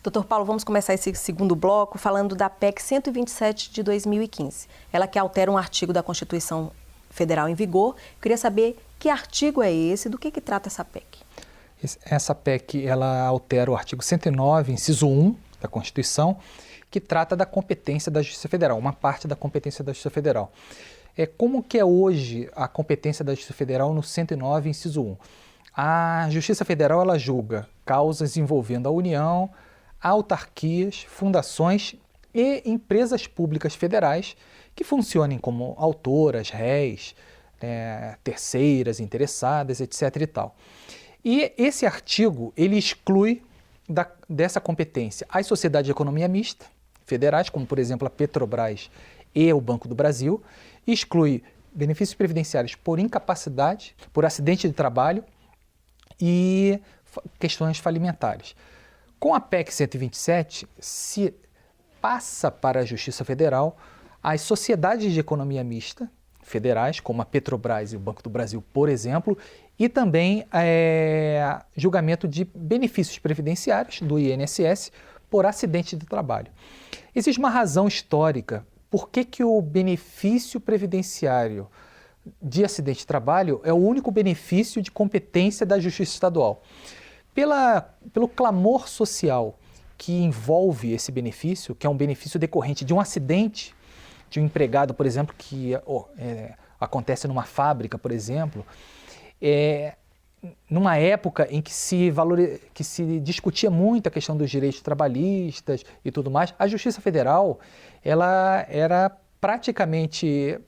Doutor Paulo, vamos começar esse segundo bloco falando da PEC 127 de 2015. Ela que altera um artigo da Constituição Federal em vigor. Eu queria saber que artigo é esse, do que trata essa PEC? Essa PEC, ela altera o artigo 109, inciso 1 da Constituição, que trata da competência da Justiça Federal, uma parte da competência da Justiça Federal. Como que é hoje a competência da Justiça Federal no 109, inciso 1? A Justiça Federal, ela julga causas envolvendo a União, autarquias, fundações e empresas públicas federais que funcionem como autoras, réis, terceiras, interessadas, etc. e tal. E esse artigo, ele exclui dessa competência as sociedades de economia mista federais, como por exemplo a Petrobras e o Banco do Brasil, e exclui benefícios previdenciários por incapacidade, por acidente de trabalho e questões falimentares. Com a PEC 127, se passa para a Justiça Federal as sociedades de economia mista federais, como a Petrobras e o Banco do Brasil, por exemplo, e também julgamento de benefícios previdenciários do INSS por acidente de trabalho. Existe uma razão histórica por que o benefício previdenciário de acidente de trabalho é o único benefício de competência da Justiça Estadual. Pelo clamor social que envolve esse benefício, que é um benefício decorrente de um acidente de um empregado, por exemplo, que acontece numa fábrica, por exemplo, numa época em que se discutia muito a questão dos direitos trabalhistas e tudo mais, a Justiça Federal ela era praticamente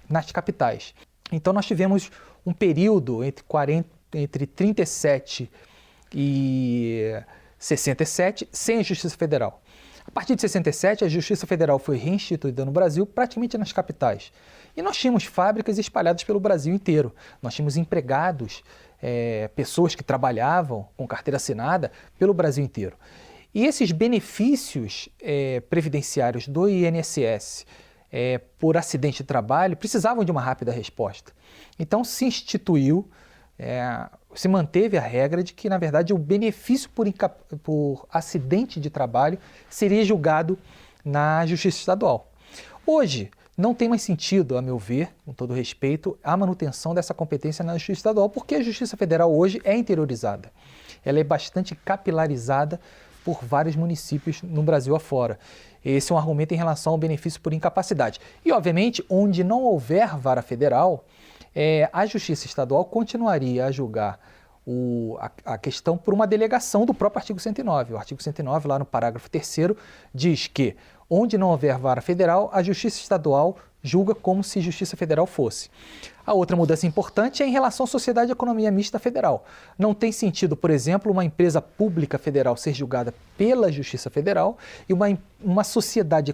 nas capitais. Então nós tivemos um período entre 37 e 67 sem a Justiça Federal. A partir de 67, a Justiça Federal foi reinstituída no Brasil, praticamente nas capitais. E nós tínhamos fábricas espalhadas pelo Brasil inteiro. Nós tínhamos empregados, pessoas que trabalhavam com carteira assinada pelo Brasil inteiro. E esses benefícios previdenciários do INSS por acidente de trabalho precisavam de uma rápida resposta. Então se instituiu, se manteve a regra de que, na verdade, o benefício por acidente de trabalho seria julgado na Justiça Estadual. Hoje, não tem mais sentido, a meu ver, com todo respeito, a manutenção dessa competência na Justiça Estadual, porque a Justiça Federal hoje é interiorizada. Ela é bastante capilarizada por vários municípios no Brasil afora. Esse é um argumento em relação ao benefício por incapacidade. E, obviamente, onde não houver vara federal, a Justiça Estadual continuaria a julgar a questão por uma delegação do próprio artigo 109. O artigo 109, lá no parágrafo 3º, diz que, onde não houver vara federal, a Justiça Estadual julga como se Justiça Federal fosse. A outra mudança importante é em relação à Sociedade de Economia Mista Federal. Não tem sentido, por exemplo, uma empresa pública federal ser julgada pela Justiça Federal e uma sociedade de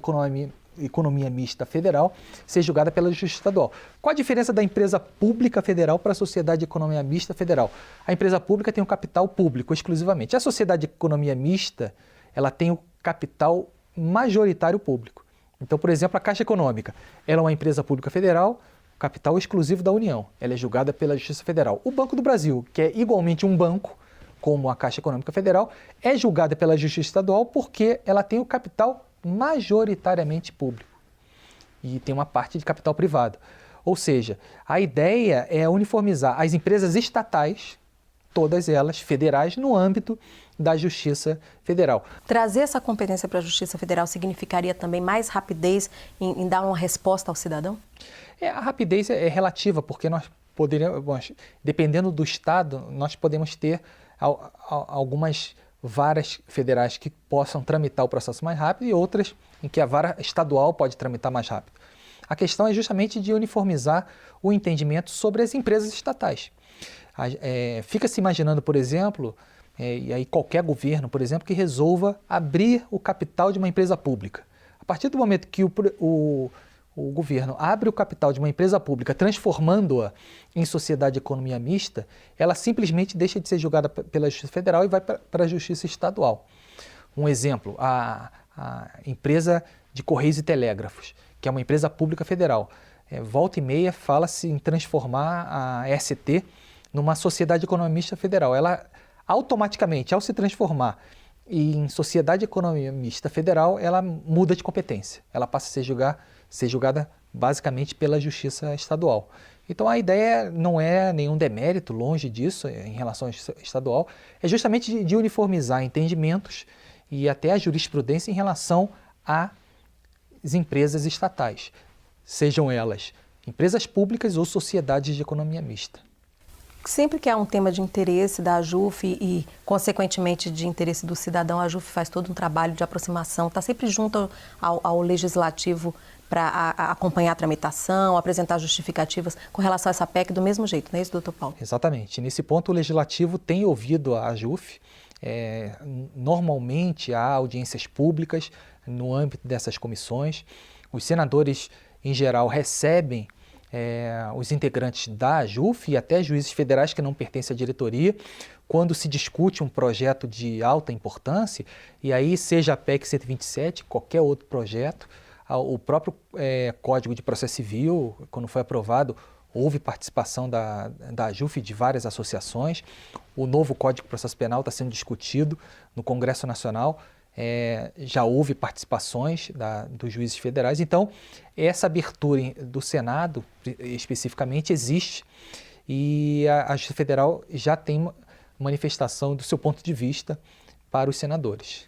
economia mista federal ser julgada pela Justiça Estadual. Qual a diferença da empresa pública federal para a sociedade de economia mista federal? A empresa pública tem o capital público exclusivamente. A sociedade de economia mista, ela tem o capital majoritário público. Então, por exemplo, a Caixa Econômica, ela é uma empresa pública federal, capital exclusivo da União. Ela é julgada pela Justiça Federal. O Banco do Brasil, que é igualmente um banco, como a Caixa Econômica Federal, é julgada pela Justiça Estadual porque ela tem o capital majoritariamente público e tem uma parte de capital privado. Ou seja, a ideia é uniformizar as empresas estatais, todas elas federais, no âmbito da Justiça Federal. Trazer essa competência para a Justiça Federal significaria também mais rapidez em dar uma resposta ao cidadão? A rapidez é relativa, porque nós poderíamos, dependendo do estado, nós podemos ter algumas varas federais que possam tramitar o processo mais rápido e outras em que a vara estadual pode tramitar mais rápido. A questão é justamente de uniformizar o entendimento sobre as empresas estatais. Fica-se imaginando, por exemplo, e aí qualquer governo, por exemplo, que resolva abrir o capital de uma empresa pública. A partir do momento que o governo abre o capital de uma empresa pública, transformando-a em sociedade de economia mista, ela simplesmente deixa de ser julgada pela Justiça Federal e vai para a Justiça Estadual. Um exemplo, a empresa de Correios e Telégrafos, que é uma empresa pública federal. Volta e meia fala-se em transformar a ST numa sociedade de economia mista federal. Ela automaticamente, ao se transformar e em sociedade de economia mista federal, ela muda de competência. Ela passa a ser julgada basicamente pela Justiça Estadual. Então a ideia não é nenhum demérito, longe disso, em relação ao estadual, é justamente de uniformizar entendimentos e até a jurisprudência em relação às empresas estatais, sejam elas empresas públicas ou sociedades de economia mista. Sempre que há um tema de interesse da AJUF e, consequentemente, de interesse do cidadão, a AJUF faz todo um trabalho de aproximação, está sempre junto ao legislativo para acompanhar a tramitação, apresentar justificativas com relação a essa PEC do mesmo jeito, não é isso, doutor Paulo? Exatamente. Nesse ponto, o legislativo tem ouvido a AJUF. Normalmente, há audiências públicas no âmbito dessas comissões. Os senadores, em geral, recebem os integrantes da AJUF e até juízes federais que não pertencem à diretoria, quando se discute um projeto de alta importância, e aí seja a PEC 127, qualquer outro projeto, o próprio Código de Processo Civil, quando foi aprovado, houve participação da AJUF e de várias associações. O novo Código de Processo Penal está sendo discutido no Congresso Nacional. Já houve participações dos juízes federais, então essa abertura do Senado especificamente existe e a Justiça Federal já tem manifestação do seu ponto de vista para os senadores.